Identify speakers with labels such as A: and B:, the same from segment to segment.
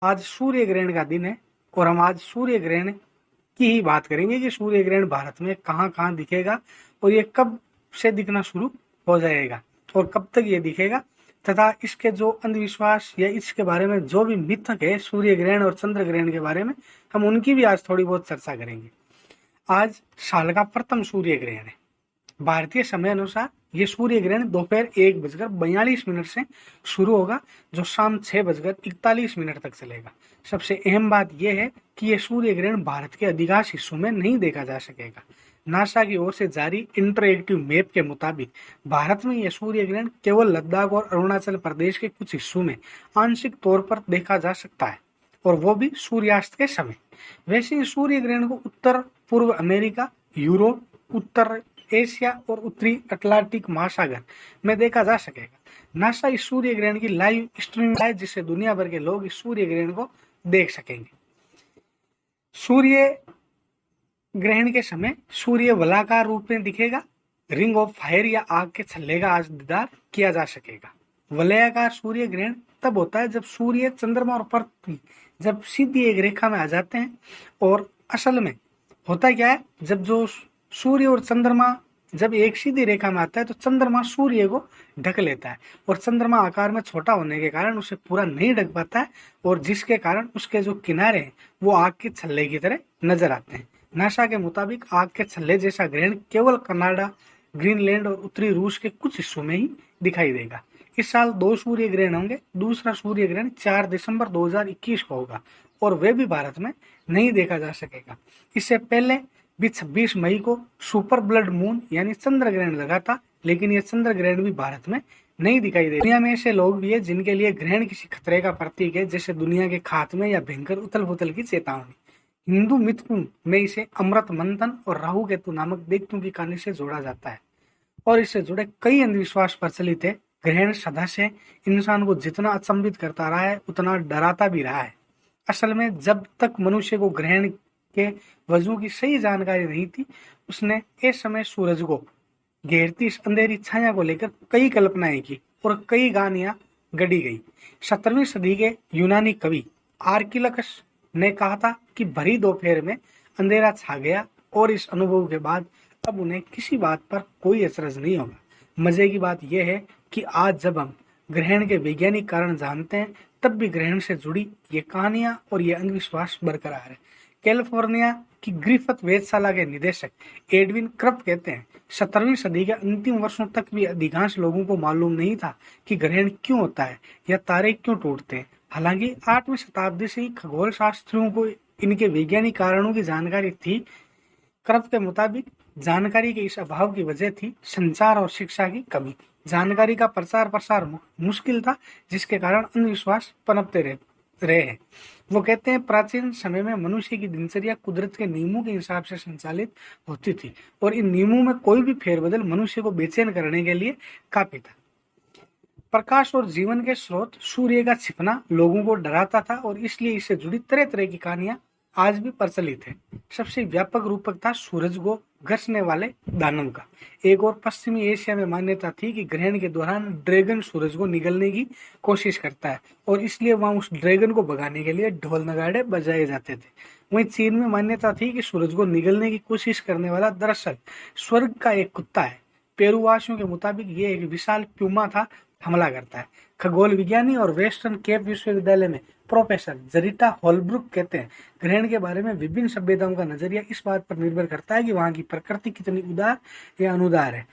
A: आज सूर्य ग्रहण का दिन है और हम आज सूर्य ग्रहण की ही बात करेंगे कि सूर्य ग्रहण भारत में कहाँ कहाँ दिखेगा और ये कब से दिखना शुरू हो जाएगा और कब तक ये दिखेगा, तथा इसके जो अंधविश्वास या इसके बारे में जो भी मिथक है सूर्य ग्रहण और चंद्र ग्रहण के बारे में, हम उनकी भी आज थोड़ी बहुत चर्चा करेंगे। आज साल का प्रथम सूर्य ग्रहण है। भारतीय समय अनुसार ये सूर्य ग्रहण दोपहर 1:42 से शुरू होगा, जो शाम 6:41 तक चलेगा। सबसे अहम बात यह है कि यह सूर्य ग्रहण भारत के अधिकांश हिस्सों में नहीं देखा जा सकेगा। नासा की ओर से जारी इंटरएक्टिव मैप के मुताबिक भारत में यह सूर्य ग्रहण केवल लद्दाख और अरुणाचल प्रदेश के कुछ हिस्सों में आंशिक तौर पर देखा जा सकता है, और वो भी सूर्यास्त के समय। वैसे ही सूर्य ग्रहण को उत्तर पूर्व अमेरिका, यूरोप, उत्तर एशिया और उत्तरी अटलांटिक महासागर में देखा जा सकेगा। नासा इस सूर्य ग्रहण की लाइव स्ट्रीमिंग है, जिससे दुनिया भर के लोग इस सूर्य ग्रहण को देख सकेंगे। सूर्य ग्रहण के समय सूर्य वलाकार रूप में दिखेगा। रिंग ऑफ फायर या आग के छल्ले का आज दीदार किया जा सकेगा। वलयाकार सूर्य ग्रहण तब होता है जब सूर्य, चंद्रमा और पृथ्वी जब सीधी एक रेखा में आ जाते हैं। और असल में होता क्या है, जब जो सूर्य और चंद्रमा जब एक सीधी रेखा में आता है तो चंद्रमा सूर्य को ढक लेता है, और चंद्रमा आकार में छोटा होने के कारण उसे पूरा नहीं ढक पाता है, और जिसके कारण उसके जो किनारे हैं वो आग के छल्ले की तरह नजर आते हैं। नासा के मुताबिक आग के छल्ले जैसा ग्रहण केवल कनाडा, ग्रीनलैंड और उत्तरी रूस के कुछ हिस्सों में ही दिखाई देगा। इस साल 2 सूर्य ग्रहण होंगे। दूसरा सूर्य ग्रहण 4 दिसंबर 2021 को होगा, और वे भी भारत में नहीं देखा जा सकेगा। इससे पहले भी 26 मई को सुपर ब्लड मून यानी चंद्र ग्रहण लगा था, लेकिन यह चंद्र ग्रहण भी भारत में नहीं दिखाई दे। दुनिया में ऐसे लोग भी है जिनके लिए ग्रहण किसी खतरे का प्रतीक है, जैसे दुनिया के खात्मे या भयंकर उथल पुथल की चेतावनी। हिंदू मिथकों में इसे अमृत मंथन और राहु केतु नामक दैत्यों की कहानी से जोड़ा जाता है, और इससे जुड़े कई अंधविश्वास प्रचलित है। ग्रहण सदा से इंसान को जितना अचंभित करता रहा है उतना डराता भी रहा है। असल में जब तक मनुष्य को ग्रहण के वजह की सही जानकारी नहीं थी, उसने इस समय सूरज को घेरती इस अंधेरी छाया को लेकर कई कल्पनाएं की और कई कहानियां गढ़ी गई। 17वीं सदी के यूनानी कवि आर्किलकस ने कहा था कि भरी दोपहर में अंधेरा छा गया, और इस अनुभव के बाद अब उन्हें किसी बात पर कोई अचरज नहीं होगा। मजे की बात यह है कि आज जब हम ग्रहण के वैज्ञानिक कारण जानते हैं, तब भी ग्रहण से जुड़ी ये कहानियां और ये अंधविश्वास बरकरार है। कैलिफोर्निया की ग्रिफिथ वेधशाला के निदेशक एडविन क्रप कहते हैं, 17वीं सदी के अंतिम वर्षों तक भी अधिकांश लोगों को मालूम नहीं था कि ग्रहण क्यों होता है या तारे क्यों टूटते हैं। हालांकि 8वीं शताब्दी से ही खगोल शास्त्रियों को इनके वैज्ञानिक कारणों की जानकारी थी। क्रप के मुताबिक जानकारी के इस अभाव की वजह थी संचार और शिक्षा की कमी। जानकारी का प्रचार प्रसार मुश्किल था, जिसके कारण अंधविश्वास पनपते रहे हैं। वो कहते हैं, प्राचीन समय में मनुष्य की दिनचर्या कुदरत के नियमों के हिसाब से संचालित होती थी, और इन नियमों में कोई भी फेरबदल मनुष्य को बेचैन करने के लिए काफी था। प्रकाश और जीवन के स्रोत सूर्य का छिपना लोगों को डराता था, और इसलिए इससे जुड़ी तरह तरह की कहानियां आज भी प्रचलित है। सबसे व्यापक रूपक था सूरज को घसने वाले दानव का। एक और पश्चिमी एशिया में मान्यता थी कि ग्रहण के दौरान ड्रैगन सूरज को निगलने की कोशिश करता है, और इसलिए वहां उस ड्रैगन को भगाने के लिए ढोल नगाड़े बजाए जाते थे। वहीं चीन में मान्यता थी कि सूरज को निगलने की कोशिश करने वाला दरअसल स्वर्ग का एक कुत्ता है। पेरुवासियों के मुताबिक ये एक विशाल प्यूमा था, हमला करता है। खगोल विज्ञानी और वेस्टर्न केप विश्वविद्यालय में प्रोफेसर जरीटा होलब्रुक कहते हैं, ग्रहण के बारे में विभिन्न सभ्यताओं का नजरिया इस बात पर निर्भर करता है कि वहां की प्रकृति कितनी उदार या अनुदार है।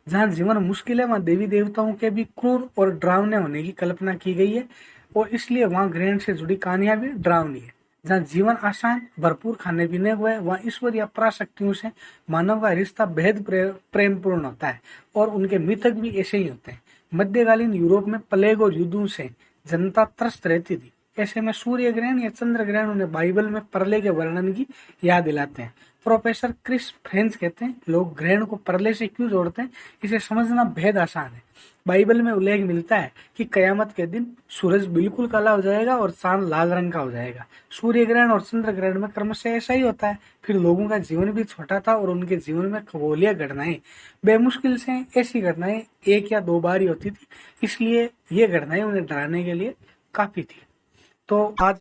A: जहां जीवन मुश्किल है वहां देवी देवताओं के भी क्रूर और डरावने होने की कल्पना की गई है, और इसलिए वहां ग्रहण से जुड़ी कहानियां भी डरावनी है। जहाँ जीवन आसान, भरपूर खाने पीने को है, वहाँ ईश्वर या पराशक्तियों से मानव का रिश्ता बेहद प्रेमपूर्ण होता है, और उनके मिथक भी ऐसे ही होते हैं। मध्यकालीन यूरोप में प्लेग और युद्धों से जनता त्रस्त रहती थी। ऐसे में सूर्य ग्रहण या चंद्र ग्रहण उन्हें बाइबल में प्रलय के वर्णन की याद दिलाते हैं। प्रोफेसर क्रिस फ्रेंच कहते हैं, लोग ग्रहण को प्रलय से क्यों जोड़ते हैं, इसे समझना बेहद आसान है। बाइबल में उल्लेख मिलता है कि कयामत के दिन सूरज बिल्कुल काला हो जाएगा और चांद लाल रंग का हो जाएगा। सूर्य ग्रहण और चंद्र ग्रहण में क्रमशः ऐसा ही होता है। फिर लोगों का जीवन भी छोटा था, और उनके जीवन में खगोलीय घटनाएं बेमुश्किल से ऐसी घटनाएं 1 या 2 बार ही होती थी, इसलिए ये घटनाएं उन्हें डराने के लिए काफी थी। तो आज